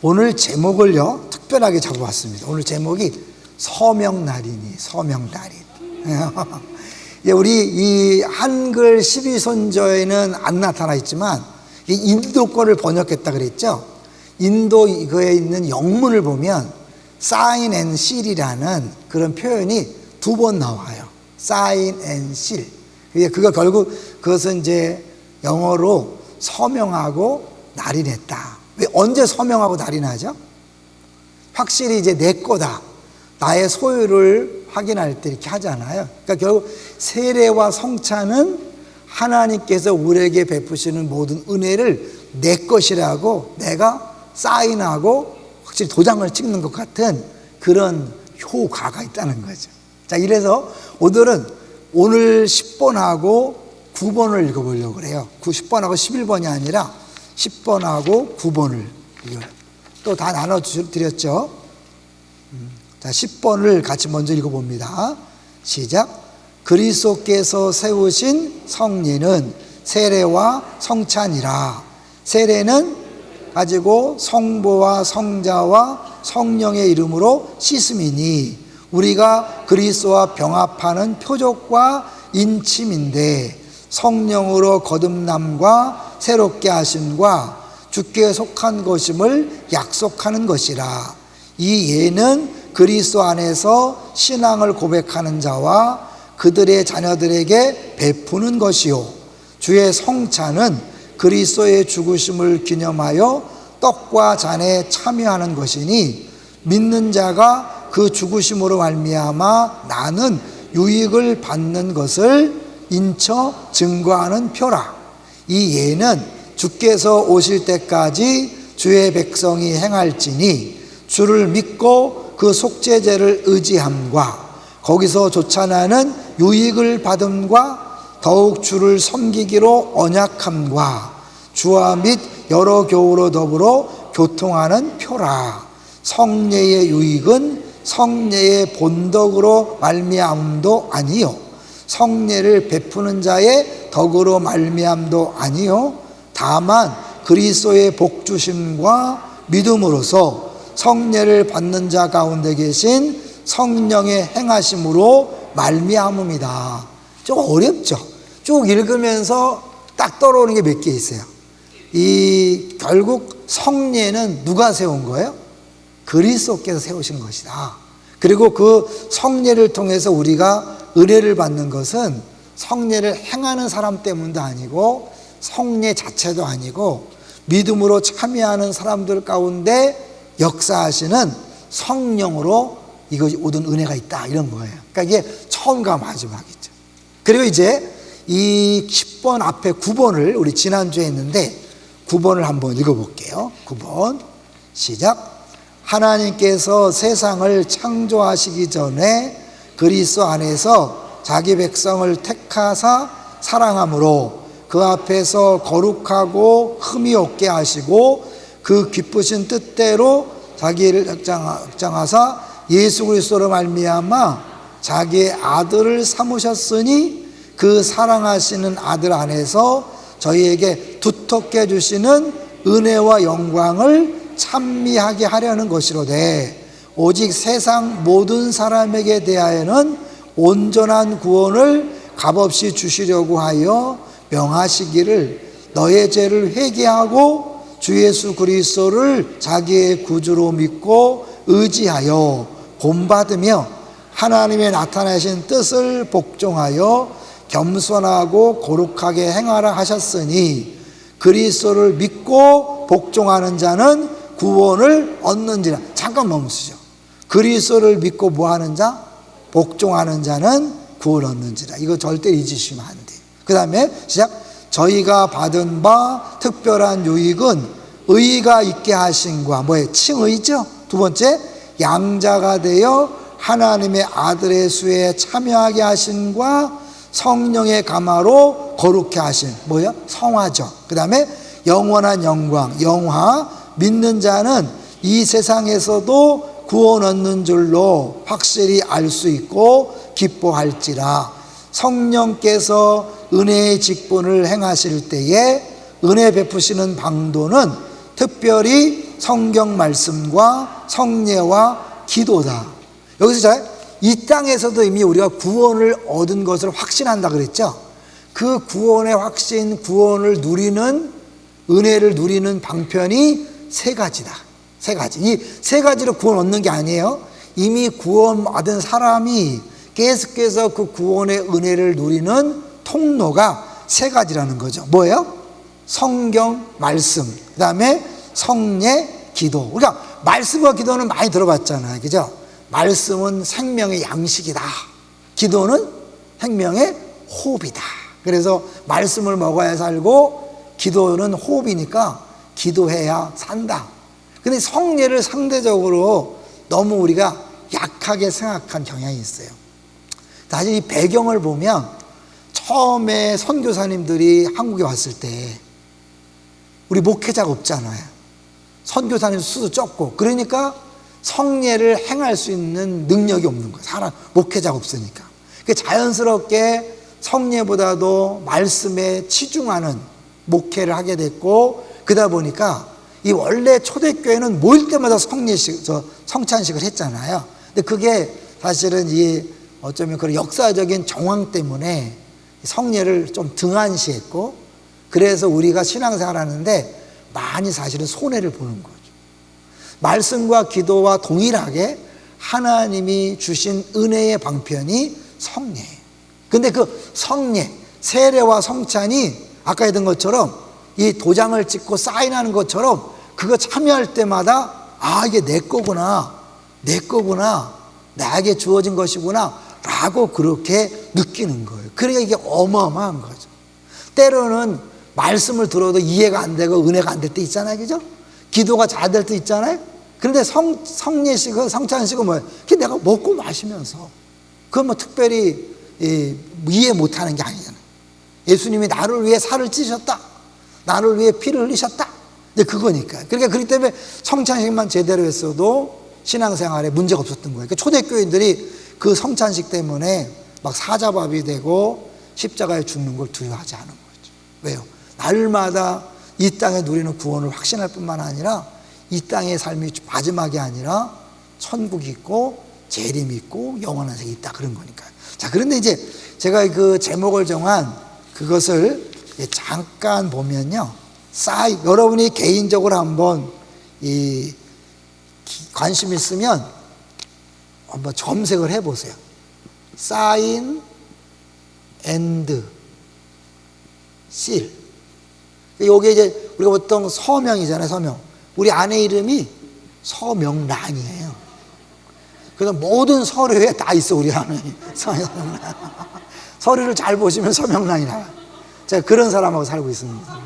오늘 제목을요 특별하게 잡아봤습니다. 오늘 제목이 서명날이니 서명날이. 우리 이 한글 12선조에는 안 나타나 있지만 인도 거를 번역했다 그랬죠. 인도 그에 있는 영문을 보면 sign and seal이라는 그런 표현이 2번 나와요. sign and seal. 그거 결국 그것은 이제 영어로 서명하고 날인했다. 왜 언제 서명하고 날인하죠? 확실히 이제 내 거다, 나의 소유를 확인할 때 이렇게 하잖아요. 그러니까 결국 세례와 성찬은 하나님께서 우리에게 베푸시는 모든 은혜를 내 것이라고 내가 사인하고 확실히 도장을 찍는 것 같은 그런 효과가 있다는 거죠. 자, 이래서 오늘은 오늘 10번하고 9번을 읽어보려고 그래요. 10번하고 11번이 아니라 10번하고 9번을 또 다 나눠드렸죠. 자, 10번을 같이 먼저 읽어봅니다. 시작. 그리스도께서 세우신 성례는 세례와 성찬이라. 세례는 가지고 성부와 성자와 성령의 이름으로 씻음이니 우리가 그리스도와 병합하는 표적과 인침인데 성령으로 거듭남과 새롭게 하심과 주께 속한 것임을 약속하는 것이라. 이 예는 그리스도 안에서 신앙을 고백하는 자와 그들의 자녀들에게 베푸는 것이요, 주의 성찬은 그리스도의 죽으심을 기념하여 떡과 잔에 참여하는 것이니 믿는 자가 그 죽으심으로 말미암아 나는 유익을 받는 것을 인쳐 증거하는 표라. 이 예는 주께서 오실 때까지 주의 백성이 행할지니 주를 믿고 그 속죄제를 의지함과 거기서 솟아나는 유익을 받음과 더욱 주를 섬기기로 언약함과 주와 및 여러 교우로 더불어 교통하는 표라. 성례의 유익은 성례의 본덕으로 말미암음도 아니요 성례를 베푸는 자의 덕으로 말미암도 아니요 다만 그리스도의 복주심과 믿음으로서 성례를 받는 자 가운데 계신 성령의 행하심으로 말미암음이다. 좀 어렵죠? 쭉 읽으면서 딱 떠오르는 게 몇 개 있어요. 이 결국 성례는 누가 세운 거예요? 그리스도께서 세우신 것이다. 그리고 그 성례를 통해서 우리가 은혜를 받는 것은 성례를 행하는 사람 때문도 아니고 성례 자체도 아니고 믿음으로 참여하는 사람들 가운데 역사하시는 성령으로 이것이 모든 은혜가 있다, 이런 거예요. 그러니까 이게 처음과 마지막이죠. 그리고 이제 이 10번 앞에 9번을 우리 지난주에 했는데 9번을 한번 읽어볼게요. 9번 시작. 하나님께서 세상을 창조하시기 전에 그리스도 안에서 자기 백성을 택하사 사랑함으로 그 앞에서 거룩하고 흠이 없게 하시고 그 기쁘신 뜻대로 자기를 확장하사 예수 그리스도로 말미암아 자기의 아들을 삼으셨으니 그 사랑하시는 아들 안에서 저희에게 두텁게 해주시는 은혜와 영광을 찬미하게 하려는 것이로되 오직 세상 모든 사람에게 대하여는 온전한 구원을 값없이 주시려고 하여 명하시기를 너의 죄를 회개하고 주 예수 그리스도를 자기의 구주로 믿고 의지하여 본받으며 하나님의 나타내신 뜻을 복종하여 겸손하고 거룩하게 행하라 하셨으니 그리스도를 믿고 복종하는 자는 구원을 얻는지라. 잠깐 멈추죠. 그리스도를 믿고 뭐하는 자? 복종하는 자는 구원을 얻는지라. 이거 절대 잊으시면 안 돼요. 그 다음에 시작. 저희가 받은 바 특별한 유익은 의가 있게 하신과 뭐예요? 칭의죠. 두 번째, 양자가 되어 하나님의 아들의 수에 참여하게 하신과 성령의 감화로 거룩해 하신 뭐예요? 성화죠. 그 다음에 영원한 영광, 영화. 믿는 자는 이 세상에서도 구원 얻는 줄로 확실히 알 수 있고 기뻐할지라. 성령께서 은혜의 직분을 행하실 때에 은혜 베푸시는 방도는 특별히 성경 말씀과 성례와 기도다. 여기서 이 땅에서도 이미 우리가 구원을 얻은 것을 확신한다 그랬죠. 그 구원의 확신, 구원을 누리는, 은혜를 누리는 방편이 세 가지다. 세 가지. 이 세 가지로 구원 얻는 게 아니에요. 이미 구원받은 사람이 계속해서 그 구원의 은혜를 누리는 통로가 세 가지라는 거죠. 뭐예요? 성경, 말씀, 그 다음에 성례, 기도. 그러니까 말씀과 기도는 많이 들어봤잖아요. 그죠? 말씀은 생명의 양식이다. 기도는 생명의 호흡이다. 그래서 말씀을 먹어야 살고 기도는 호흡이니까 기도해야 산다. 근데 성례를 상대적으로 너무 우리가 약하게 생각한 경향이 있어요. 사실 이 배경을 보면 처음에 선교사님들이 한국에 왔을 때 우리 목회자가 없잖아요. 선교사님 수도 적고, 그러니까 성례를 행할 수 있는 능력이 없는 거예요. 사람 목회자가 없으니까. 그러니까 자연스럽게 성례보다도 말씀에 치중하는 목회를 하게 됐고, 그러다 보니까 이 원래 초대교회는 모일 때마다 성찬식을 했잖아요. 근데 그게 사실은 이 어쩌면 그런 역사적인 정황 때문에 성례를 좀 등한시했고, 그래서 우리가 신앙생활 하는데 많이 사실은 손해를 보는 거죠. 말씀과 기도와 동일하게 하나님이 주신 은혜의 방편이 성례예요. 근데 그 성례, 세례와 성찬이 아까 했던 것처럼 이 도장을 찍고 사인하는 것처럼 그거 참여할 때마다 아, 이게 내 거구나, 내 거구나, 나에게 주어진 것이구나 라고 그렇게 느끼는 거예요. 그러니까 이게 어마어마한 거죠. 때로는 말씀을 들어도 이해가 안 되고 은혜가 안 될 때 있잖아요. 그죠? 기도가 잘 될 때 있잖아요. 그런데 성례식은, 성찬식은 뭐예요? 그게 내가 먹고 마시면서 그건 뭐 특별히 이해 못하는 게 아니잖아요. 예수님이 나를 위해 살을 찌셨다, 나를 위해 피를 흘리셨다, 이제 그거니까. 그러니까 그렇기 때문에 성찬식만 제대로 했어도 신앙생활에 문제가 없었던 거예요. 그러니까 초대교인들이 그 성찬식 때문에 막 사자밥이 되고 십자가에 죽는 걸 두려워하지 않은 거죠. 왜요? 날마다 이 땅에 누리는 구원을 확신할 뿐만 아니라 이 땅의 삶이 마지막이 아니라 천국이 있고 재림이 있고 영원한 세계 있다, 그런 거니까요. 자, 그런데 이제 제가 그 제목을 정한 그것을 잠깐 보면요, 여러분이 개인적으로 한번 이 관심 있으면 한번 검색을 해보세요. 사인 앤드 실. 요게 이제 우리가 보통 서명이잖아요. 서명. 우리 아내 이름이 서명란이에요. 그래서 모든 서류에 다 있어, 우리 아내 서명란. 서류를 잘 보시면 서명란이 나와요. 제가 그런 사람하고 살고 있습니다.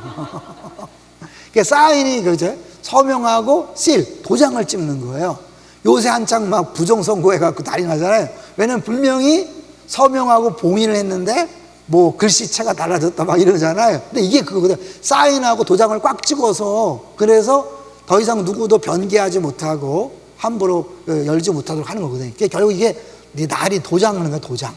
그러니까 사인이 그죠? 서명하고 실, 도장을 찍는 거예요. 요새 한창 막 부정선거해갖고 난리 나잖아요. 왜냐면 분명히 서명하고 봉인을 했는데 뭐 글씨체가 달라졌다 막 이러잖아요. 근데 이게 그거거든. 사인하고 도장을 꽉 찍어서, 그래서 더 이상 누구도 변개하지 못하고 함부로 열지 못하도록 하는 거거든요. 그러니까 결국 이게 날이 도장하는 거야, 도장.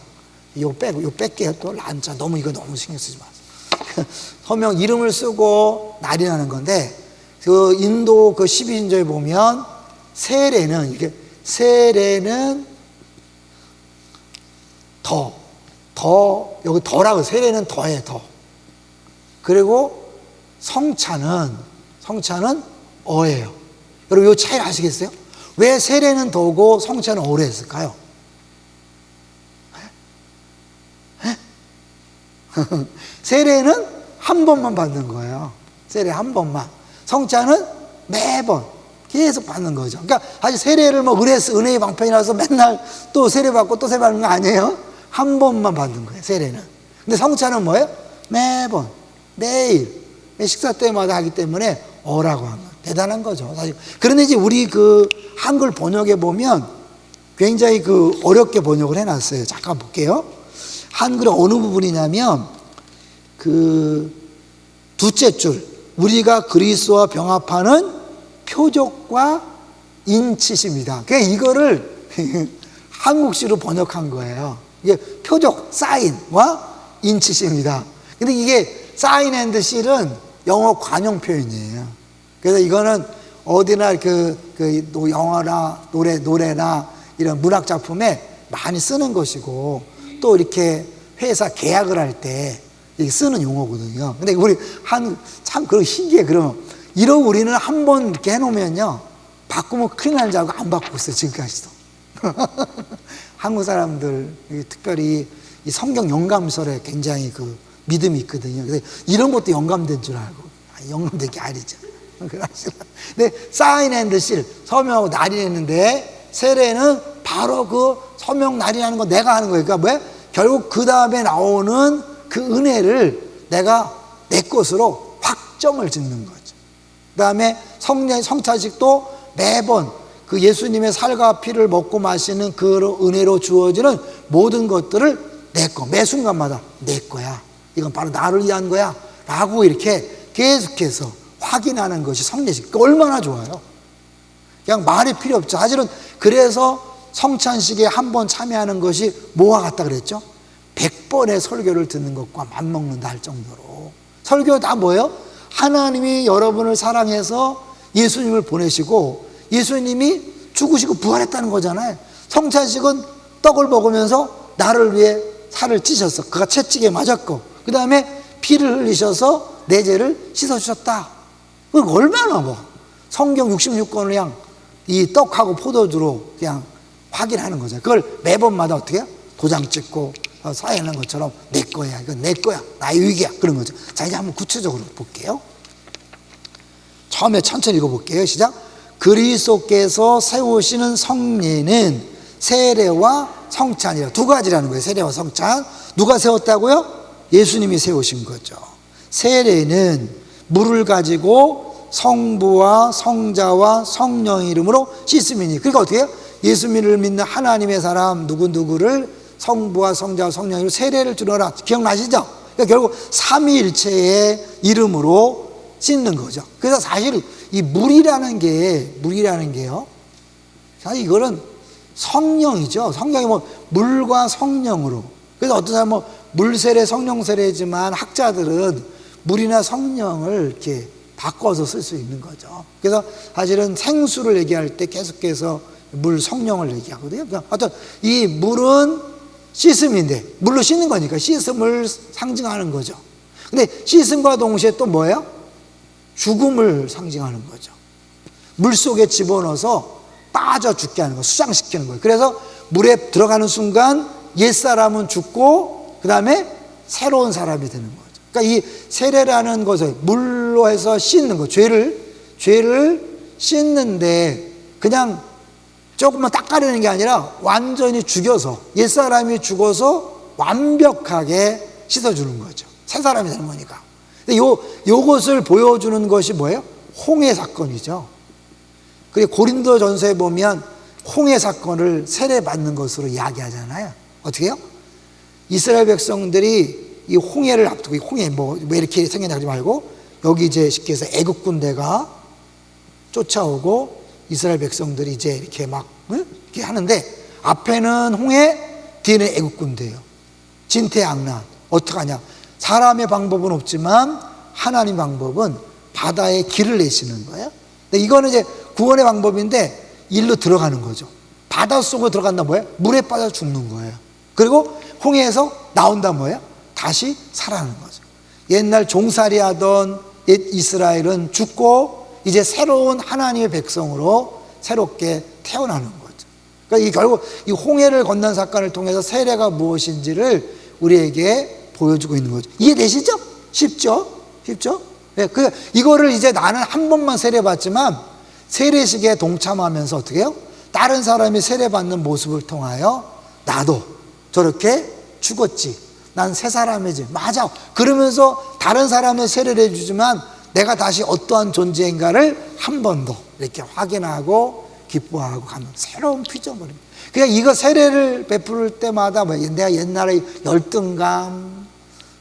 이거 빼고, 이거 뺄게요. 또 란자. 이거 너무 신경 쓰지 마세요. 서명 이름을 쓰고 날이 나는 건데, 그 인도 그 12신조에 보면 세례는 여기 더라고, 세례는 더해, 더. 그리고 성찬은 어예요. 여러분, 이 차이를 아시겠어요? 왜 세례는 더고 성찬은 어로 했을까요? 세례는 한 번만 받는 거예요. 세례 한 번만. 성찬은 매번 계속 받는 거죠. 그러니까 사실 세례를 뭐 은혜의 방편이라서 맨날 또 세례 받고 또 세례 받는 거 아니에요. 한 번만 받는 거예요, 세례는. 근데 성찬은 뭐예요? 매번, 매일, 식사 때마다 하기 때문에 어라고 하는 거예요. 대단한 거죠, 사실. 그런데 이제 우리 그 한글 번역에 보면 굉장히 그 어렵게 번역을 해놨어요. 잠깐 볼게요. 한글의 어느 부분이냐면 그 두째 줄, 우리가 그리스도와 병합하는 표적과 인치십니다. 그러니까 이거를 한국식으로 번역한 거예요. 이게 표적, 사인과 인치십니다. 근데 이게 사인 앤드 실은 영어 관용 표현이에요. 그래서 이거는 어디나 영화나 노래나 이런 문학 작품에 많이 쓰는 것이고, 또 이렇게 회사 계약을 할 때 쓰는 용어거든요. 근데 우리 참 그런 신기해. 그럼 이러고 우리는 한번 이렇게 해놓으면요, 바꾸면 큰일 나는 줄 알고 안 바꾸고 있어요, 지금까지도. 한국 사람들, 특별히 이 성경 영감설에 굉장히 그 믿음이 있거든요. 그래서 이런 것도 영감된 줄 알고, 영감된 게 아니죠. 근데 사인 앤드 실, 서명하고 날인했는데, 세례는 바로 그 서명 날인하는 거 내가 하는 거예요. 그러니까 왜? 결국 그 다음에 나오는 그 은혜를 내가 내 것으로 확정을 짓는 거죠. 그 다음에 성찬식도 매번 그 예수님의 살과 피를 먹고 마시는 그 은혜로 주어지는 모든 것들을 내 거, 매 순간마다 내 거야. 이건 바로 나를 위한 거야. 라고 이렇게 계속해서 확인하는 것이 성례식. 얼마나 좋아요. 그냥 말이 필요 없죠. 사실은 그래서 성찬식에 한 번 참여하는 것이 뭐와 같다 그랬죠? 100번의 설교를 듣는 것과 맞먹는다 할 정도로. 설교 다 뭐예요? 하나님이 여러분을 사랑해서 예수님을 보내시고 예수님이 죽으시고 부활했다는 거잖아요. 성찬식은 떡을 먹으면서 나를 위해 살을 찌셨어. 그가 채찍에 맞았고, 그 다음에 피를 흘리셔서 내 죄를 씻어주셨다. 얼마나 성경 66권을 그냥 이 떡하고 포도주로 그냥 확인하는 거죠. 그걸 매번마다 어떻게 해요? 도장 찍고 사인하는 것처럼 내 거야, 이건 내 거야, 나의 위기야, 그런 거죠. 자, 이제 한번 구체적으로 볼게요. 처음에 천천히 읽어볼게요. 시작. 그리스도께서 세우시는 성례는 세례와 성찬이라 두 가지라는 거예요. 세례와 성찬. 누가 세웠다고요? 예수님이 세우신 거죠. 세례는 물을 가지고 성부와 성자와 성령 이름으로 씻음이니. 그러니까 어떻게 해요? 예수님을 믿는 하나님의 사람 누구누구를 성부와 성자와 성령 이름으로 세례를 주너라. 기억나시죠? 그러니까 결국 삼위일체의 이름으로 씻는 거죠. 그래서 사실 이 물이라는 게요. 사실 이거는 성령이죠. 성령이 물과 성령으로. 그래서 어떤 사람은 물세례, 성령세례지만 학자들은 물이나 성령을 이렇게 바꿔서 쓸 수 있는 거죠. 그래서 사실은 생수를 얘기할 때 계속해서 물, 성령을 얘기하거든요. 그러니까 어떤 이 물은 씻음인데, 물로 씻는 거니까 씻음을 상징하는 거죠. 근데 씻음과 동시에 또 뭐예요? 죽음을 상징하는 거죠. 물 속에 집어넣어서 빠져 죽게 하는 거, 수장시키는 거예요. 그래서 물에 들어가는 순간 옛사람은 죽고 그 다음에 새로운 사람이 되는 거죠. 그러니까 이 세례라는 것을 물로 해서 씻는 거, 죄를 씻는데 그냥 조금만 닦아내는 게 아니라 완전히 죽여서, 옛사람이 죽어서 완벽하게 씻어주는 거죠. 새 사람이 되는 거니까. 근데 요것을 보여주는 것이 뭐예요? 홍해 사건이죠. 그리고 고린도전서에 보면 홍해 사건을 세례받는 것으로 이야기하잖아요. 어떻게 해요? 이스라엘 백성들이 이 홍해를 앞두고, 이 홍해 왜 이렇게 생겼냐 하지 말고, 여기 이제 쉽게 해서 애국 군대가 쫓아오고 이스라엘 백성들이 이제 이렇게 막 이렇게 하는데, 앞에는 홍해, 뒤에는 애국 군대예요. 진퇴양난. 어떡하냐? 사람의 방법은 없지만 하나님 방법은 바다에 길을 내시는 거예요. 근데 이거는 이제 구원의 방법인데 일로 들어가는 거죠. 바닷속으로 들어간다 뭐예요? 물에 빠져 죽는 거예요. 그리고 홍해에서 나온다 뭐예요? 다시 살아나는 거죠. 옛날 종살이 하던 옛 이스라엘은 죽고 이제 새로운 하나님의 백성으로 새롭게 태어나는 거죠. 그러니까 이 결국 이 홍해를 건넌 사건을 통해서 세례가 무엇인지를 우리에게 보여주고 있는 거죠. 이해되시죠? 쉽죠? 네, 이거를 이제 나는 한 번만 세례받지만 세례식에 동참하면서 어떻게 해요? 다른 사람이 세례받는 모습을 통하여 나도 저렇게 죽었지. 난 새 사람이지. 맞아. 그러면서 다른 사람은 세례를 해주지만 내가 다시 어떠한 존재인가를 한 번 더 이렇게 확인하고 기뻐하고 가는 새로운 피조물입니다. 그냥 이거 세례를 베풀 때마다 내가 옛날에 열등감,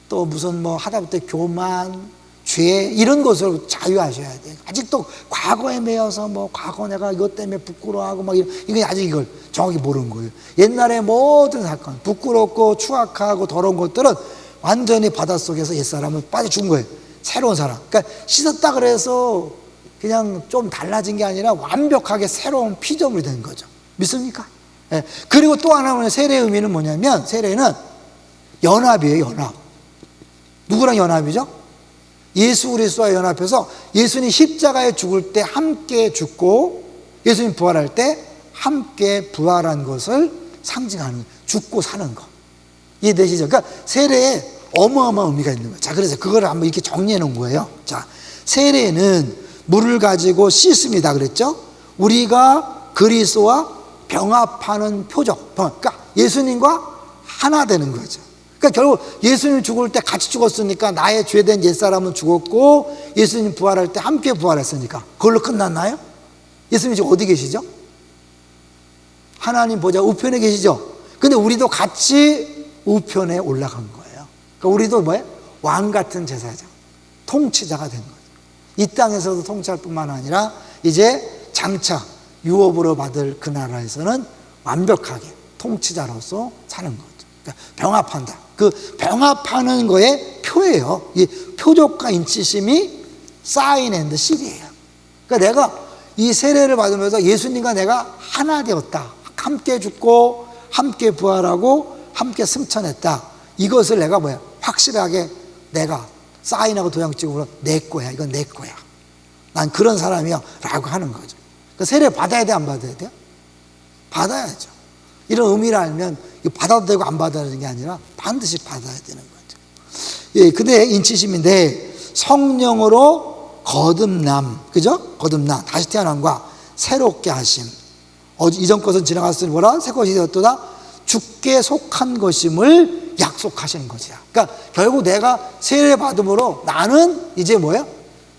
또 무슨 하다못해 교만, 죄, 이런 것으로 자유하셔야 돼요. 아직도 과거에 매여서 과거 내가 이것 때문에 부끄러워하고 이거 아직 이걸 정확히 모르는 거예요. 옛날에 모든 사건, 부끄럽고 추악하고 더러운 것들은 완전히 바닷속에서 옛사람은 빠져 죽은 거예요. 새로운 사람. 그러니까 씻었다 그래서 그냥 좀 달라진 게 아니라 완벽하게 새로운 피조물이 된 거죠. 믿습니까? 예. 그리고 또 하나는 세례의 의미는 뭐냐면, 세례는 연합이에요, 연합. 누구랑 연합이죠? 예수 그리스도와 연합해서 예수님 십자가에 죽을 때 함께 죽고 예수님 부활할 때 함께 부활한 것을 상징하는 거예요. 죽고 사는 거. 이해되시죠? 그러니까 세례에 어마어마한 의미가 있는 거예요. 자, 그래서 그걸 한번 이렇게 정리해 놓은 거예요. 자, 세례는 물을 가지고 씻습니다. 그랬죠? 우리가 그리스도와 병합하는 표적. 그러니까 예수님과 하나 되는 거죠. 그러니까 결국 예수님 죽을 때 같이 죽었으니까 나의 죄된 옛사람은 죽었고 예수님 부활할 때 함께 부활했으니까 그걸로 끝났나요? 예수님 지금 어디 계시죠? 하나님 보좌 우편에 계시죠? 근데 우리도 같이 우편에 올라간 거예요. 그러니까 우리도 뭐예요? 왕 같은 제사장, 통치자가 된 거예요. 이 땅에서도 통치할 뿐만 아니라 이제 장차 유업으로 받을 그 나라에서는 완벽하게 통치자로서 사는 거죠. 그러니까 병합한다. 그 병합하는 거의 표예요. 이 표적과 인치심이 사인 앤드 실이에요. 그러니까 내가 이 세례를 받으면서 예수님과 내가 하나 되었다. 함께 죽고 함께 부활하고 함께 승천했다. 이것을 내가 뭐야? 확실하게 내가 사인하고 도장 찍으로 내 거야. 이건 내 거야. 난 그런 사람이야. 라고 하는 거죠. 그러니까 세례 받아야 돼, 안 받아야 돼요? 받아야죠. 이런 의미를 알면 받아도 되고 안 받아야 되는 게 아니라 반드시 받아야 되는 거죠. 예, 근데 인치심인데 성령으로 거듭남, 그죠? 거듭남, 다시 태어남과 새롭게 하심. 이전 것은 지나갔으니 뭐라? 새 것이 되었도다. 주께 속한 것임을 약속하시는 것이야. 그러니까 결국 내가 세례 받음으로 나는 이제 뭐야?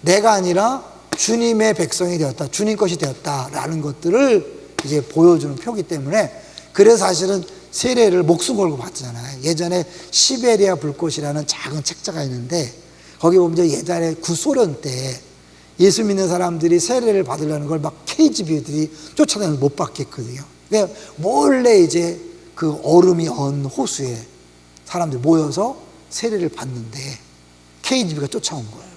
내가 아니라 주님의 백성이 되었다. 주님 것이 되었다라는 것들을 이제 보여주는 표기 때문에 그래서 사실은 세례를 목숨 걸고 받잖아요. 예전에 시베리아 불꽃이라는 작은 책자가 있는데 거기 보면 예전에 구소련 때 예수 믿는 사람들이 세례를 받으려는 걸 막 KGB들이 쫓아다니면서 못 받겠거든요. 그러니까 몰래 이제 그 얼음이 언 호수에 사람들이 모여서 세례를 받는데 KGB가 쫓아온 거예요.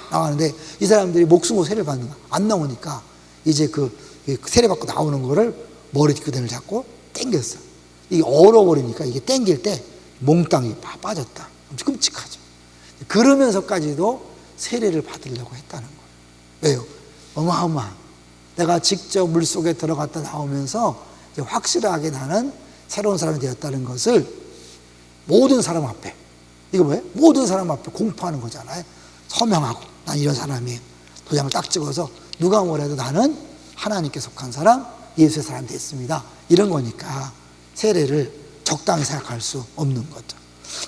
나와는데 이 사람들이 목숨 걸고 세례를 받는 거야. 안 나오니까 이제 그 세례 받고 나오는 거를 머리끈을 잡고 당겼어. 이게 얼어버리니까 이게 당길 때 몽땅이 빠졌다. 끔찍하죠. 그러면서까지도 세례를 받으려고 했다는 거예요. 왜요? 어마어마한. 내가 직접 물속에 들어갔다 나오면서 이제 확실하게 나는 새로운 사람이 되었다는 것을 모든 사람 앞에, 이거 뭐예요? 모든 사람 앞에 공포하는 거잖아요. 서명하고 난 이런 사람이에요. 도장을 딱 찍어서 누가 뭐래도 나는 하나님께 속한 사람, 예수의 사람이 됐습니다. 이런 거니까 세례를 적당히 생각할 수 없는 거죠.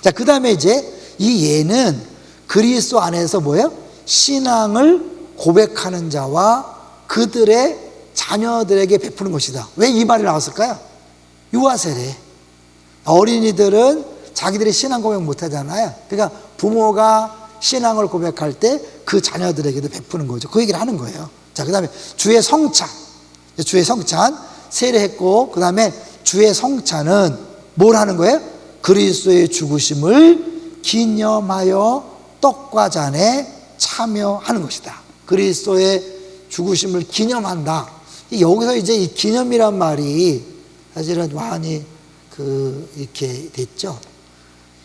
자, 그 다음에 이제 이 예는 그리스도 안에서 뭐예요? 신앙을 고백하는 자와 그들의 자녀들에게 베푸는 것이다. 왜 이 말이 나왔을까요? 유아세례. 어린이들은 자기들이 신앙 고백 못 하잖아요. 그러니까 부모가 신앙을 고백할 때 그 자녀들에게도 베푸는 거죠. 그 얘기를 하는 거예요. 자, 그 다음에 주의 성찬. 주의 성찬 세례했고, 그 다음에 주의 성찬은 뭘 하는 거예요? 그리스도의 죽으심을 기념하여 떡과 잔에 참여하는 것이다. 그리스도의 죽으심을 기념한다. 여기서 이제 이 기념이란 말이 사실은 많이 이렇게 됐죠.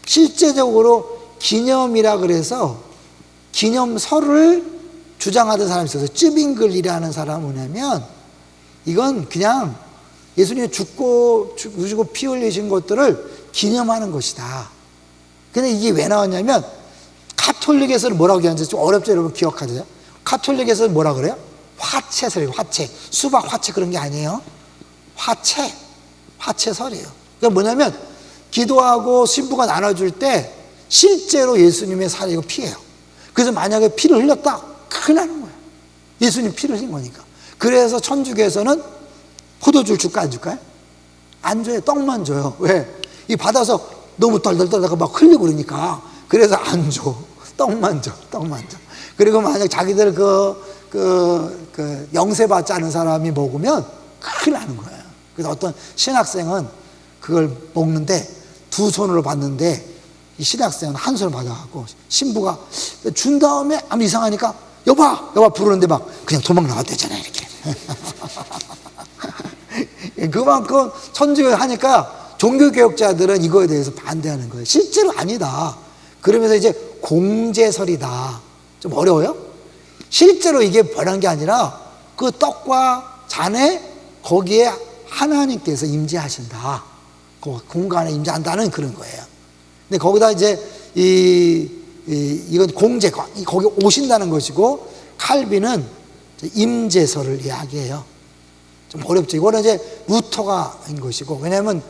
실제적으로 기념이라 그래서 기념설을 주장하던 사람이 있어서 쯔빙글이라는 사람은 뭐냐면 이건 그냥 예수님이 죽고 피 흘리신 것들을 기념하는 것이다. 근데 이게 왜 나왔냐면 가톨릭에서는 뭐라고 얘기하는지 좀 어렵죠, 여러분 기억하세요? 가톨릭에서는 뭐라 그래요? 화채설이에요. 화채. 수박 화채 그런 게 아니에요. 화채설이에요. 그러니까 뭐냐면 기도하고 신부가 나눠줄 때 실제로 예수님의 살이고 피예요. 그래서 만약에 피를 흘렸다, 큰일 나는 거예요. 예수님 피를 흘린 거니까. 그래서 천주교에서는 포도주를 줄까 안 줄까요? 안 줘요. 떡만 줘요. 왜? 이 받아서 너무 덜덜 떨다가 막 흘리고 그러니까. 그래서 안 줘. 떡만 줘. 그리고 만약 자기들 영세 받지 않은 사람이 먹으면 큰일 나는 거예요. 그래서 어떤 신학생은 그걸 먹는데 두 손으로 받는데 이 신학생은 한 손을 받아갖고 신부가 준 다음에 아무 이상하니까 여봐 여봐 부르는데 막 그냥 도망 나왔대잖아요 이렇게. 그만큼 천주교 하니까 종교개혁자들은 이거에 대해서 반대하는 거예요. 실제로 아니다. 그러면서 이제 공제설이다. 좀 어려워요? 실제로 이게 변한 게 아니라 그 떡과 잔에 거기에 하나님께서 임재하신다. 그 공간에 임재한다는 그런 거예요. 근데 거기다 이제 이건 공제, 거기 오신다는 것이고, 칼빈은 임재설을 이야기해요. 좀 어렵죠. 이거는 이제 루터가 한 것이고, 왜냐하면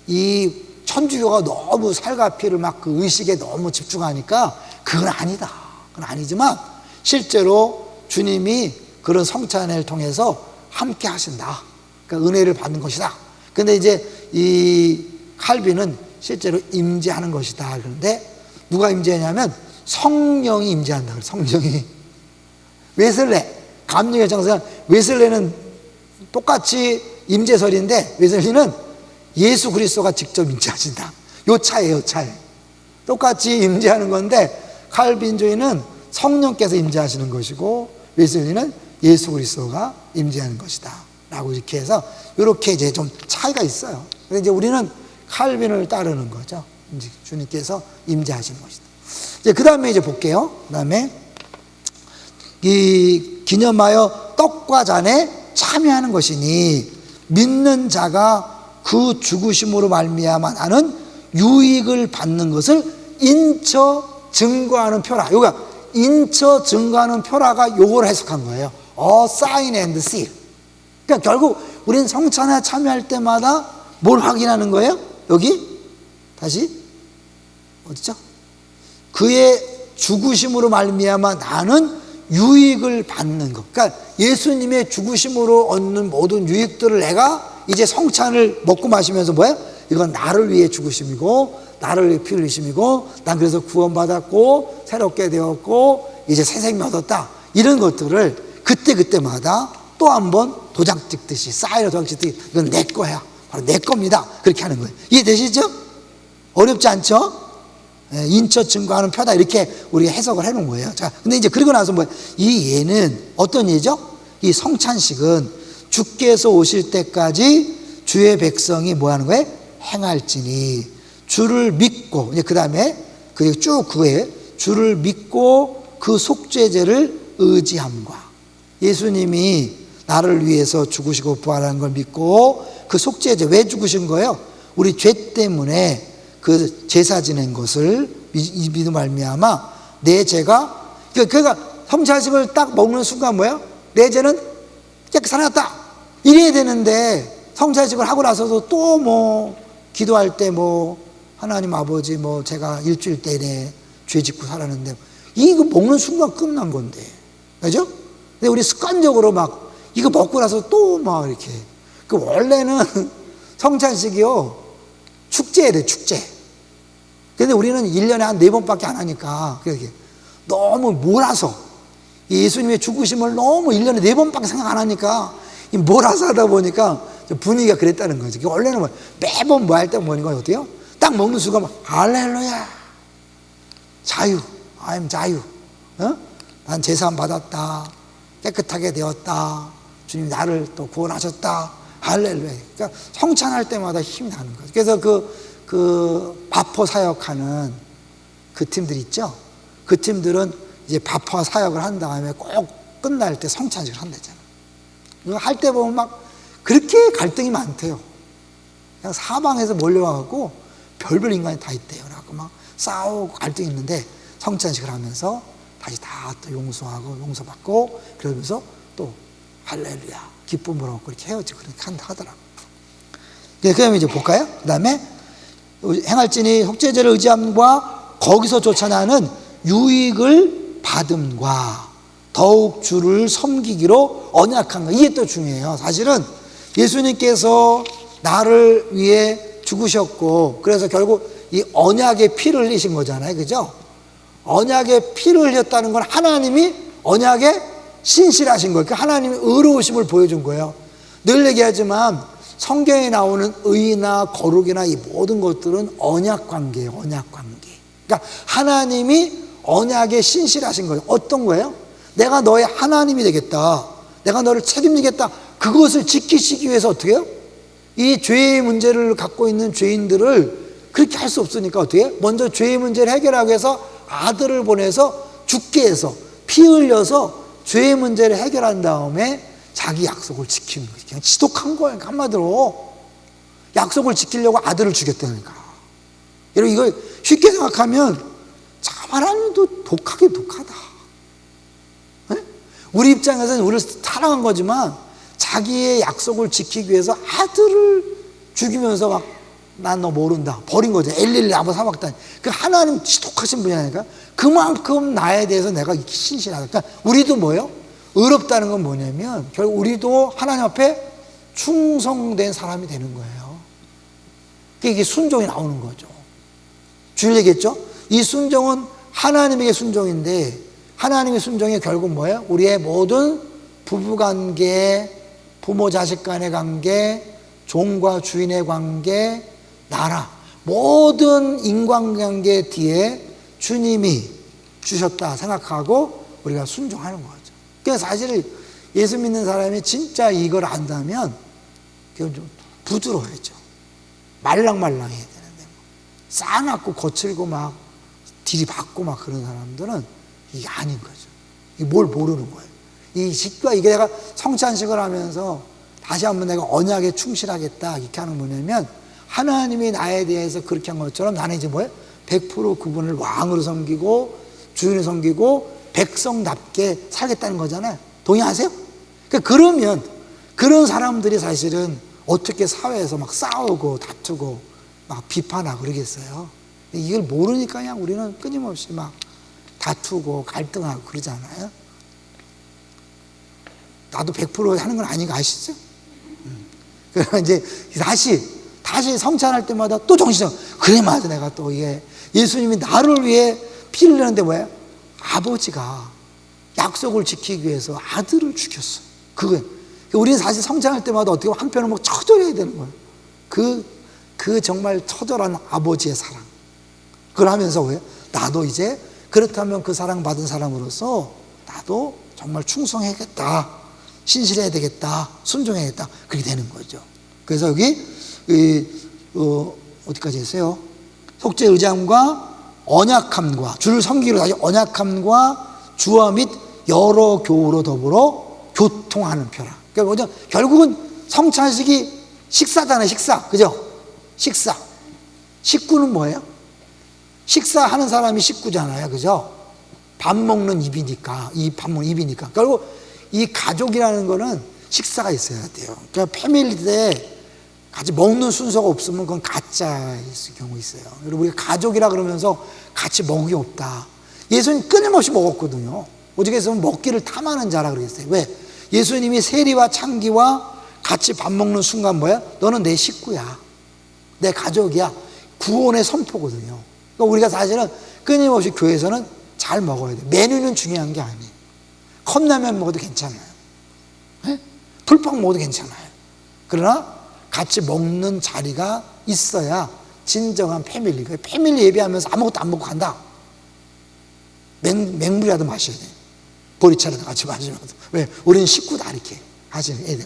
이 천주교가 너무 살과 피를 막 그 의식에 너무 집중하니까 그건 아니다. 그건 아니지만 실제로 주님이 그런 성찬회를 통해서 함께 하신다. 그러니까 은혜를 받는 것이다. 근데 이제 이 칼빈은 실제로 임재하는 것이다. 그런데 누가 임재하냐면 성령이 임재한다. 성령이. 웨슬레, 감리교 장사는 웨슬레는 똑같이 임재설인데 웨슬리는 예수 그리스도가 직접 임재하신다. 요 차이에요, 차이. 똑같이 임재하는 건데 칼빈주의는 성령께서 임재하시는 것이고 웨슬리는 예수 그리스도가 임재하는 것이다. 라고 이렇게 해서 이렇게 이제 좀 차이가 있어요. 그래서 이제 우리는 칼빈을 따르는 거죠. 이제 주님께서 임재하시는 것이다. 이제 그 다음에 이제 볼게요. 그 다음에 이 기념하여 떡과 잔에 참여하는 것이니 믿는 자가 그 죽으심으로 말미암아 나는 유익을 받는 것을 인처 증거하는 표라. 요가 인처 증거하는 표라가 요걸 해석한 거예요. sign and seal. 그러니까 결국 우리는 성찬에 참여할 때마다 뭘 확인하는 거예요? 여기 다시 어디죠? 그의 죽으심으로 말미암아 나는 유익을 받는 것. 그러니까 예수님의 죽으심으로 얻는 모든 유익들을 내가 이제 성찬을 먹고 마시면서 뭐야? 이건 나를 위해 죽으심이고 나를 위해 피 흘리심이고 난 그래서 구원받았고 새롭게 되었고 이제 새 생명 얻었다. 이런 것들을 그때마다 또 한 번 도장 찍듯이 쌓이로 도장 찍듯이 이건 내 거야. 바로 내 겁니다. 그렇게 하는 거예요. 이해되시죠? 어렵지 않죠? 인처 증거하는 표다. 이렇게 우리가 해석을 해놓은 거예요. 자, 근데 이제 그러고 나서 뭐야? 이 예는 어떤 예죠? 이 성찬식은 주께서 오실 때까지 주의 백성이 뭐 하는 거예요? 행할지니 주를 믿고, 이제 그 다음에 그리고 쭉 그거에 주를 믿고 그 속죄제를 의지함과 예수님이 나를 위해서 죽으시고 부활하는 걸 믿고 그 속죄제 왜 죽으신 거예요? 우리 죄 때문에 그 제사 지낸 것을 믿음 말미암아 내 죄가 그러니까 성찬식을 딱 먹는 순간 뭐예요? 내 죄는 깨끗이 살았다 이래야 되는데 성찬식을 하고 나서도 또 뭐 기도할 때 뭐 하나님 아버지 뭐 제가 일주일 내내 죄 짓고 살았는데 이거 먹는 순간 끝난 건데 그죠? 근데 우리 습관적으로 막 이거 먹고 나서 또 막 이렇게 그 원래는 성찬식이요 축제래 축제. 근데 우리는 1년에 한 4번밖에 안 하니까 그렇게 너무 몰아서 예수님의 죽으심을 너무 1년에 4번밖에 생각 안 하니까 몰아서 하다 보니까 분위기가 그랬다는 거죠. 원래는 뭐 매번 뭐 할 때 뭐니까 어때요? 딱 먹는 순간 막 할렐루야 자유 I'm 자유 난 제사함 받았다 깨끗하게 되었다 주님이 나를 또 구원하셨다 할렐루야. 그러니까 성찬할 때마다 힘이 나는 거죠. 그래서 그 바포 사역하는 그 팀들 있죠. 그 팀들은 이제 바포 사역을 한 다음에 꼭 끝날 때 성찬식을 한다잖아요. 이거 할 때 보면 막 그렇게 갈등이 많대요. 그냥 사방에서 몰려와갖고 별별 인간이 다 있대요. 그래갖고 막 싸우고 갈등이 있는데 성찬식을 하면서 다시 다 또 용서하고 용서받고 그러면서 또 할렐루야 기쁨을 얻고 이렇게 헤어지고 그렇게 한다 하더라고요. 그러면 이제 볼까요? 그 다음에 행할지니 속죄제를 의지함과 거기서 쫓아나는 유익을 받음과 더욱 주를 섬기기로 언약한 거. 이게 또 중요해요. 사실은 예수님께서 나를 위해 죽으셨고 그래서 결국 이 언약의 피를 흘리신 거잖아요. 그죠? 언약의 피를 흘렸다는 건 하나님이 언약에 신실하신 거예요. 그러니까 하나님의 의로우심을 보여준 거예요. 늘 얘기하지만 성경에 나오는 의나 거룩이나 이 모든 것들은 언약 관계예요. 언약 관계. 그러니까 하나님이 언약에 신실하신 거예요. 어떤 거예요? 내가 너의 하나님이 되겠다. 내가 너를 책임지겠다. 그것을 지키시기 위해서 어떻게 해요? 이 죄의 문제를 갖고 있는 죄인들을 그렇게 할 수 없으니까 어떻게 해요? 먼저 죄의 문제를 해결하기 위해서 아들을 보내서 죽게 해서 피 흘려서 죄의 문제를 해결한 다음에 자기 약속을 지키는 거지. 그냥 지독한 거예요. 한마디로 약속을 지키려고 아들을 죽였다니까. 여러분 이거 쉽게 생각하면 참 하나님도 독하다. 네? 우리 입장에서는 우리를 사랑한 거지만 자기의 약속을 지키기 위해서 아들을 죽이면서 막 난 너 모른다 버린 거죠. 엘릴리 아버 사막단. 그 하나님 지독하신 분이 아니까 그만큼 나에 대해서 내가 신실하다. 그러니까 우리도 뭐예요? 의롭다는 건 뭐냐면 결국 우리도 하나님 앞에 충성된 사람이 되는 거예요. 이게 순종이 나오는 거죠. 주일 얘기했죠? 이 순종은 하나님에게 순종인데 하나님의 순종이 결국 뭐예요? 우리의 모든 부부관계, 부모 자식 간의 관계, 종과 주인의 관계, 나라 모든 인간관계 뒤에 주님이 주셨다 생각하고 우리가 순종하는 거죠. 그래서 사실 예수 믿는 사람이 진짜 이걸 안다면 좀 부드러워야죠. 말랑말랑해야 되는데 싸납고 거칠고 막 들이받고 막 그런 사람들은 이게 아닌 거죠. 이게 뭘 모르는 거예요. 이 식과 이게 내가 성찬식을 하면서 다시 한번 내가 언약에 충실하겠다 이렇게 하는 뭐냐면 하나님이 나에 대해서 그렇게 한 것처럼 나는 이제 뭐예요? 100% 그분을 왕으로 섬기고 주인을 섬기고 백성답게 살겠다는 거잖아요. 동의하세요? 그러면 그런 사람들이 사실은 어떻게 사회에서 막 싸우고 다투고 막 비판하고 그러겠어요. 이걸 모르니까 그냥 우리는 끊임없이 막 다투고 갈등하고 그러잖아요. 나도 100% 하는 건 아닌 거 아시죠? 그러면 이제 다시 성찬할 때마다 또 정신을 그래 맞아 내가 또 예수님이 나를 위해 피를 흘리는데 뭐예요? 아버지가 약속을 지키기 위해서 아들을 죽였어. 우리는 사실 성찬할 때마다 어떻게 보면 한편으로 막 처절해야 되는 거예요. 그 정말 처절한 아버지의 사랑. 그걸 하면서 왜? 나도 이제 그렇다면 그 사랑받은 사람으로서 나도 정말 충성해야겠다. 신실해야 되겠다. 순종해야겠다. 그렇게 되는 거죠. 그래서 여기 어디까지 했어요? 속죄 의장과 언약함과 주를 섬기기로 다시 언약함과 주와 및 여러 교우로 더불어 교통하는 표라. 그러니까 결국은 성찬식이 식사잖아요. 식사. 그죠? 식사. 식구는 뭐예요? 식사하는 사람이 식구잖아요. 그죠? 밥 먹는 입이니까. 밥 먹는 입이니까. 결국 이 가족이라는 거는 식사가 있어야 돼요. 그러니까 패밀리 때 같이 먹는 순서가 없으면 그건 가짜일 경우 있어요. 여러분, 우리가 가족이라 그러면서 같이 먹이 없다. 예수님 끊임없이 먹었거든요. 오직에서는 먹기를 탐하는 자라 그러겠어요. 왜? 예수님이 세리와 창기와 같이 밥 먹는 순간 뭐야? 너는 내 식구야. 내 가족이야. 구원의 선포거든요. 그러니까 우리가 사실은 끊임없이 교회에서는 잘 먹어야 돼요. 메뉴는 중요한 게 아니에요. 컵라면 먹어도 괜찮아요. 네? 풀빵 먹어도 괜찮아요. 그러나 같이 먹는 자리가 있어야 진정한 패밀리. 패밀리 예배하면서 아무것도 안 먹고 간다. 맹물이라도 마셔야 돼. 보리차라도 같이 마시면서. 왜? 우리는 식구다 이렇게 하셔야 돼요.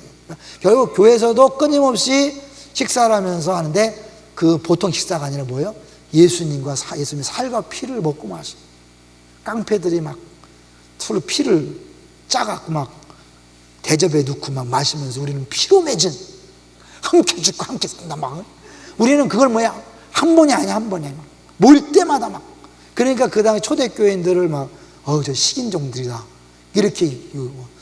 결국 교회에서도 끊임없이 식사를 하면서 하는데 그 보통 식사가 아니라 뭐예요? 예수님과 예수님의 살과 피를 먹고 마셔. 깡패들이 막 서로 피를 짜갖고 막 대접에 넣고 막 마시면서 우리는 피로 맺은 함께 죽고 함께 산다 막. 우리는 그걸 뭐야? 한 번이 아니야 한 번이야 막. 모일 때마다 막. 그러니까 그 당시 초대교인들을 막 저 식인종들이다 이렇게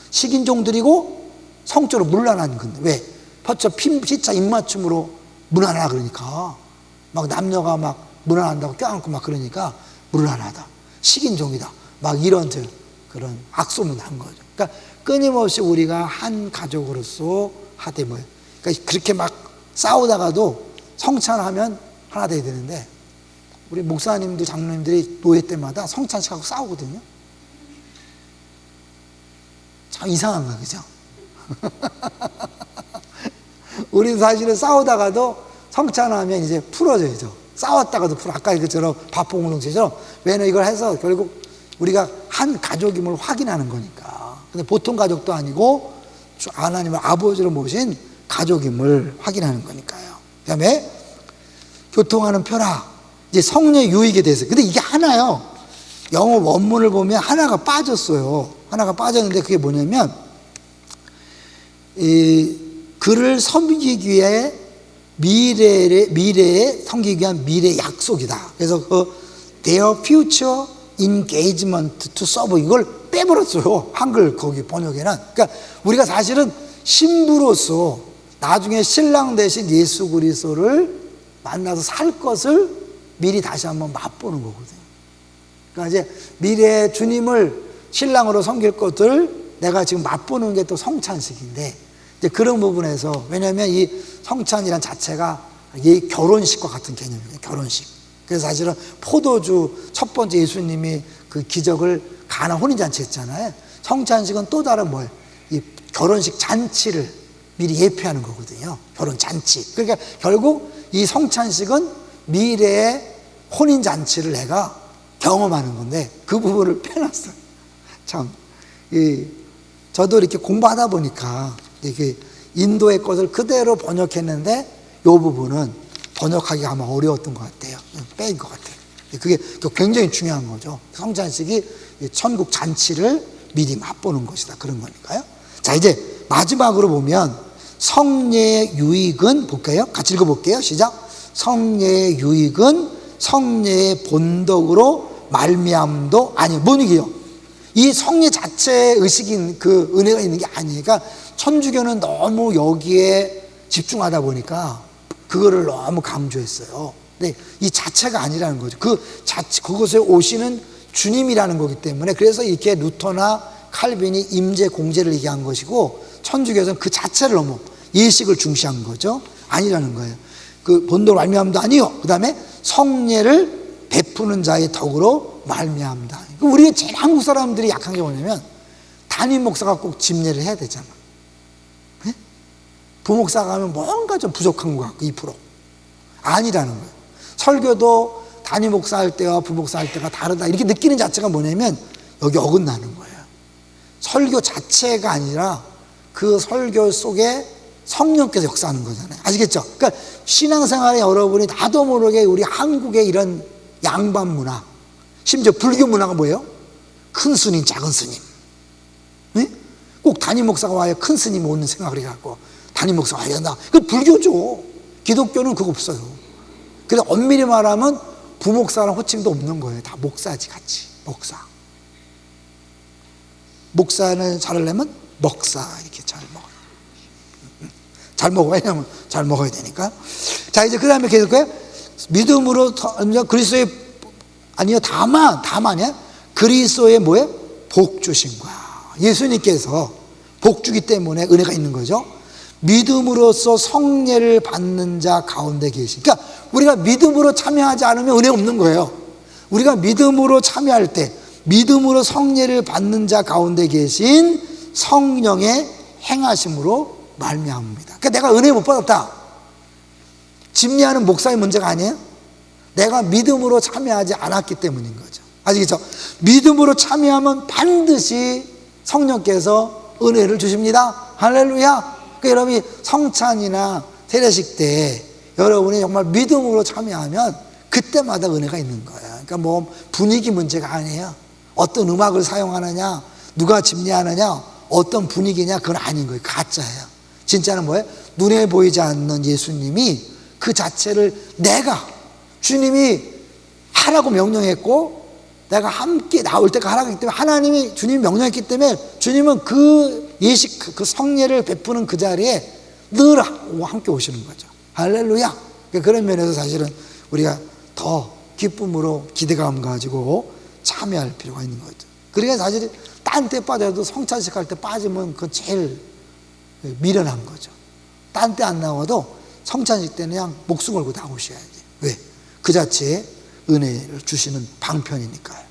식인종들이고 성적으로 문란한 건데 왜? 퍼쳐 피차 입맞춤으로 문란하다 그러니까 막 남녀가 막 문란한다고 껴안고 막 그러니까 문란하다 식인종이다 막 이런 그런 악소문을 한 거죠. 그러니까 끊임없이 우리가 한 가족으로서 하되 뭐예요? 그러니까 그렇게 막 싸우다가도 성찬하면 하나 돼야 되는데 우리 목사님들 장로님들이 노예 때마다 성찬식하고 싸우거든요. 참 이상한 거야 그죠? 우리는 사실은 싸우다가도 성찬하면 이제 풀어져야죠. 싸웠다가도 풀어. 아까 그처럼 밥봉공동체처럼 왜냐면 이걸 해서 결국 우리가 한 가족임을 확인하는 거니까. 근데 보통 가족도 아니고 하나님을 아버지로 모신 가족임을 확인하는 거니까요. 그 다음에 교통하는 편하, 이제 성례 유익에 대해서. 근데 이게 하나요. 영어 원문을 보면 하나가 빠졌어요. 하나가 빠졌는데 그게 뭐냐면, 그를 섬기기 위해 미래에 섬기기 위한 미래 약속이다. 그래서 그 their future engagement to serve 이걸 빼버렸어요. 한글 거기 번역에는. 그러니까 우리가 사실은 신부로서 나중에 신랑 대신 예수 그리스도를 만나서 살 것을 미리 다시 한번 맛보는 거거든요. 그러니까 이제 미래의 주님을 신랑으로 섬길 것을 내가 지금 맛보는 게 또 성찬식인데, 이제 그런 부분에서, 왜냐하면 이 성찬이란 자체가 이 결혼식과 같은 개념이에요. 결혼식. 그래서 사실은 포도주 첫 번째 예수님이 그 기적을 가나 혼인잔치 했잖아요. 성찬식은 또 다른 뭐예요? 이 결혼식 잔치를 미리 예표하는 거거든요. 결혼 잔치. 그러니까 결국 이 성찬식은 미래의 혼인잔치를 내가 경험하는 건데, 그 부분을 빼놨어요. 참, 저도 이렇게 공부하다 보니까 이게 인도의 것을 그대로 번역했는데, 이 부분은 번역하기가 아마 어려웠던 것 같아요. 빼인 것 같아요. 그게 굉장히 중요한 거죠. 성찬식이 천국 잔치를 미리 맛보는 것이다. 그런 거니까요. 자, 이제 마지막으로 보면 성례의 유익은 볼까요? 같이 읽어볼게요. 시작. 성례의 유익은 성례의 본덕으로 말미암도 아니, 뭔 얘기예요? 이 성례 자체의 의식인 그 은혜가 있는 게 아니니까, 천주교는 너무 여기에 집중하다 보니까 그거를 너무 강조했어요. 근데 이 자체가 아니라는 거죠. 그 자체, 그곳에 오시는 주님이라는 거기 때문에, 그래서 이렇게 루터나 칼빈이 임재 공제를 얘기한 것이고, 천주교에서는 그 자체를 너무 예식을 중시한 거죠. 아니라는 거예요. 그 본도로 말미암도 아니요. 그 다음에 성례를 베푸는 자의 덕으로 말미암다. 우리 제일 한국 사람들이 약한 게 뭐냐면, 담임 목사가 꼭 집례를 해야 되잖아. 네? 부목사가 하면 뭔가 좀 부족한 것 같고 2% 아니라는 거예요. 설교도 담임 목사 할 때와 부목사 할 때가 다르다, 이렇게 느끼는 자체가 뭐냐면 여기 어긋나는 거예요. 설교 자체가 아니라 그 설교 속에 성령께서 역사하는 거잖아요. 아시겠죠? 그러니까 신앙생활에 여러분이 나도 모르게 우리 한국의 이런 양반 문화, 심지어 불교 문화가 뭐예요? 큰 스님, 작은 스님. 네? 꼭 담임 목사가 와야 큰 스님이 오는 생각을 해갖고 담임 목사가 와야 된다. 그 불교죠. 기독교는 그거 없어요. 그래서 엄밀히 말하면 부목사랑 호칭도 없는 거예요. 다 목사지, 같이. 목사. 목사는 잘하려면 먹사, 이렇게 잘 먹어요. 잘 먹어요. 왜냐면 잘 먹어야 되니까. 자, 이제 그 다음에 계속해요. 믿음으로 그리스도의, 아니요, 다만이야. 그리스도의 뭐예요? 복 주신 거야. 예수님께서 복 주기 때문에 은혜가 있는 거죠. 믿음으로써 성례를 받는 자 가운데 계신. 그러니까 우리가 믿음으로 참여하지 않으면 은혜 없는 거예요. 우리가 믿음으로 참여할 때, 믿음으로 성례를 받는 자 가운데 계신 성령의 행하심으로 말미암습니다. 그러니까 내가 은혜 못 받았다, 집례하는 목사의 문제가 아니에요. 내가 믿음으로 참여하지 않았기 때문인 거죠. 아시겠죠? 믿음으로 참여하면 반드시 성령께서 은혜를 주십니다. 할렐루야. 그러니까 여러분이 성찬이나 세례식 때 여러분이 정말 믿음으로 참여하면 그때마다 은혜가 있는 거예요. 그러니까 뭐 분위기 문제가 아니에요. 어떤 음악을 사용하느냐, 누가 집례하느냐, 어떤 분위기냐, 그건 아닌 거예요. 가짜예요. 진짜는 뭐예요? 눈에 보이지 않는 예수님이 그 자체를 내가, 주님이 하라고 명령했고 내가 함께 나올 때가 하라고 했기 때문에, 하나님이 주님이 명령했기 때문에 주님은 그 예식, 그 성례를 베푸는 그 자리에 늘 함께 오시는 거죠. 할렐루야. 그런 면에서 사실은 우리가 더 기쁨으로 기대감 가지고 참여할 필요가 있는 거죠. 그러니까 사실 딴 때 빠져도 성찬식 할 때 빠지면 그건 제일 미련한 거죠. 딴 때 안 나와도 성찬식 때는 그냥 목숨 걸고 나오셔야 돼요. 왜? 그 자체에 은혜를 주시는 방편이니까요.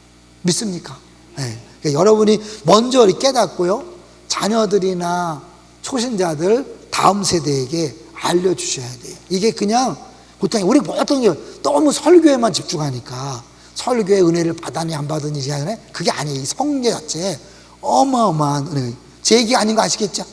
믿습니까? 네. 그러니까 여러분이 먼저 깨닫고요, 자녀들이나 초신자들 다음 세대에게 알려주셔야 돼요. 이게 그냥 보통 우리 보통 너무 설교에만 집중하니까 설교의 은혜를 받았니 안 받았니 하는, 그게 아니에요. 이 성례 자체에 어마어마한 은혜가, 제 얘기 아닌 거 아시겠죠?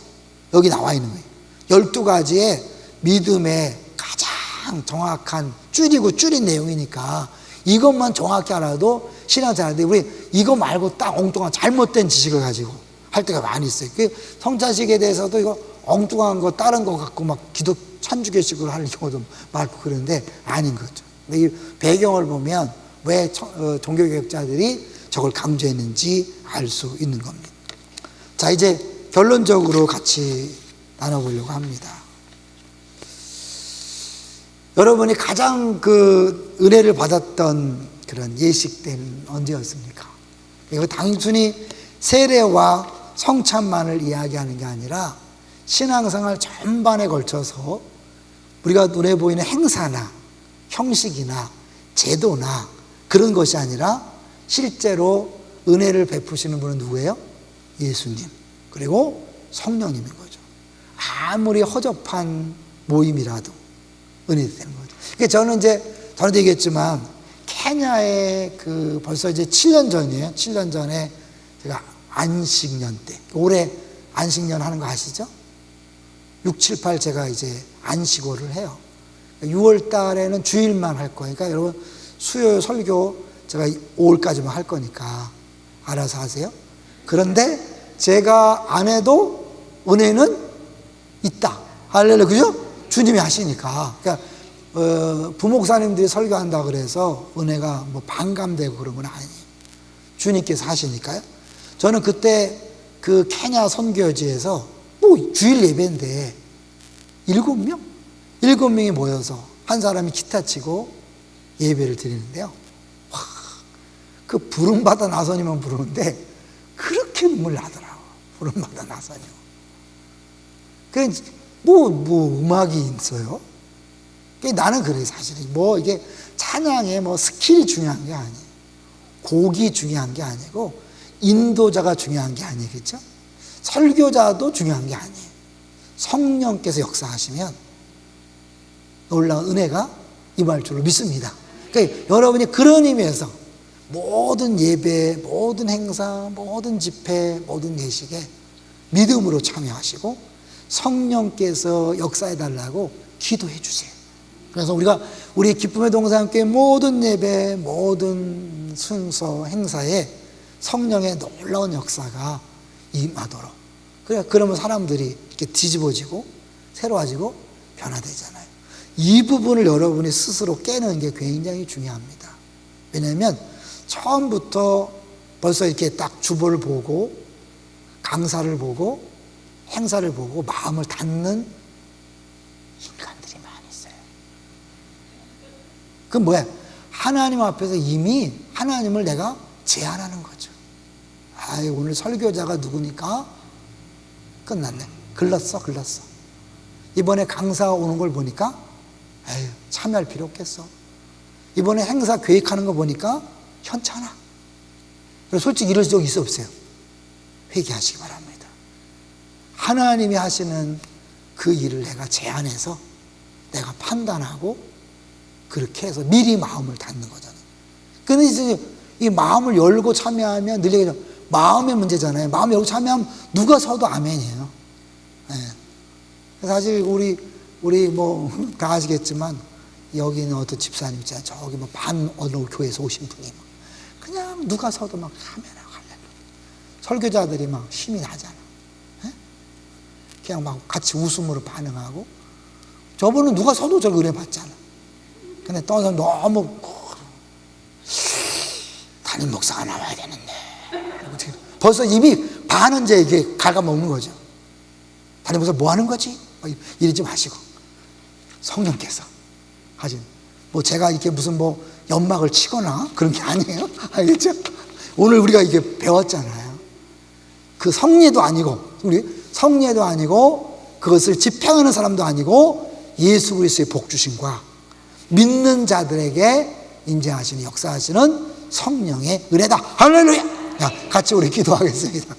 여기 나와 있는 거예요. 12가지의 믿음의 가장 정확한 줄인 내용이니까 이것만 정확히 알아도 신앙생활인데, 우리 이거 말고 딱 엉뚱한 잘못된 지식을 가지고 할 때가 많이 있어요. 그 성찬식에 대해서도 이거 엉뚱한 거 다른 거 갖고 막 기도 찬주교식으로 하는 경우도 많고 그런데 아닌 거죠. 근데 이 배경을 보면 왜 종교개혁자들이 저걸 강조했는지 알 수 있는 겁니다. 자, 이제 결론적으로 같이 나눠보려고 합니다. 여러분이 가장 그 은혜를 받았던 그런 예식 때는 언제였습니까? 이거 단순히 세례와 성찬만을 이야기하는 게 아니라 신앙생활 전반에 걸쳐서 우리가 눈에 보이는 행사나 형식이나 제도나 그런 것이 아니라 실제로 은혜를 베푸시는 분은 누구예요? 예수님, 그리고 성령님인 거죠. 아무리 허접한 모임이라도 은혜가 되는 거죠. 그러니까 저는 이제 전에도 얘기했지만 케냐에 벌써 이제 7년 전이에요. 7년 전에 제가 안식년 때, 올해 안식년 하는 거 아시죠? 6, 7, 8 제가 이제 안식월을 해요. 6월 달에는 주일만 할 거니까 여러분 수요일 설교 제가 5월까지만 할 거니까 알아서 하세요. 그런데 제가 안 해도 은혜는 있다. 할렐루야, 그죠? 주님이 하시니까. 그러니까 부목사님들이 설교한다 그래서 은혜가 뭐 반감되고 그런 건 아니에요. 주님께서 하시니까요. 저는 그때 그 케냐 선교지에서 뭐 주일 예배인데 7명? 7명이 모여서 한 사람이 기타 치고 예배를 드리는데요. 와, 그 부름받아 나서니만 부르는데 그렇게 눈물 나더라고. 부름받아 나서니. 그래, 뭐 음악이 있어요? 나는 그래, 사실은. 뭐 이게 찬양에 뭐 스킬이 중요한 게 아니에요. 곡이 중요한 게 아니고 인도자가 중요한 게 아니겠죠? 설교자도 중요한 게 아니에요. 성령께서 역사하시면 놀라운 은혜가 임할 줄로 믿습니다. 그러니까 여러분이 그런 의미에서 모든 예배, 모든 행사, 모든 집회, 모든 예식에 믿음으로 참여하시고 성령께서 역사해달라고 기도해 주세요. 그래서 우리 기쁨의 동산교회 모든 예배, 모든 순서, 행사에 성령의 놀라운 역사가 임하도록. 그러면 사람들이 이렇게 뒤집어지고 새로워지고 변화되잖아요. 이 부분을 여러분이 스스로 깨는 게 굉장히 중요합니다. 왜냐하면 처음부터 벌써 이렇게 딱 주보를 보고 강사를 보고 행사를 보고 마음을 닫는 인간들이 많이 있어요. 그건 뭐야? 하나님 앞에서 이미 하나님을 내가 제한하는 거죠. 아이, 오늘 설교자가 누구니까 끝났네. 글렀어. 이번에 강사 오는 걸 보니까 에휴, 참여할 필요 없겠어. 이번에 행사 계획하는 거 보니까 현찮아. 솔직히 이럴 적 있어 없어요? 회개하시기 바랍니다. 하나님이 하시는 그 일을 내가 제안해서 내가 판단하고 그렇게 해서 미리 마음을 닫는 거잖아요. 근데 이제 이 마음을 열고 참여하면 늘 얘기하죠. 마음의 문제잖아요. 마음 열고 참여하면 누가 서도 아멘이에요. 네. 사실 우리 뭐 다 아시겠지만 여기는 어떤 집사님 있잖아요. 저기 뭐 반 어느 교회에서 오신 분이 막 그냥 누가 서도 막 아멘하고 할렐루야. 설교자들이 막 힘이 나잖아. 네? 그냥 막 같이 웃음으로 반응하고 저분은 누가 서도 저기 은혜 받잖아. 근데 또 너무 담임 목사가 나와야 되는데 벌써 이미 반은 이제 이게 갉아먹는 거죠. 담임 목사 뭐 하는 거지? 이러지 마시고 성령께서 하신 뭐 제가 이렇게 무슨 뭐 연막을 치거나 그런 게 아니에요. 알겠죠? 오늘 우리가 이게 배웠잖아요. 그 성례도 아니고 우리 성례도 아니고 그것을 집행하는 사람도 아니고 예수 그리스도의 복주심과 믿는 자들에게 인정하시는 역사하시는 성령의 은혜다. 할렐루야! 자, 같이 우리 기도하겠습니다.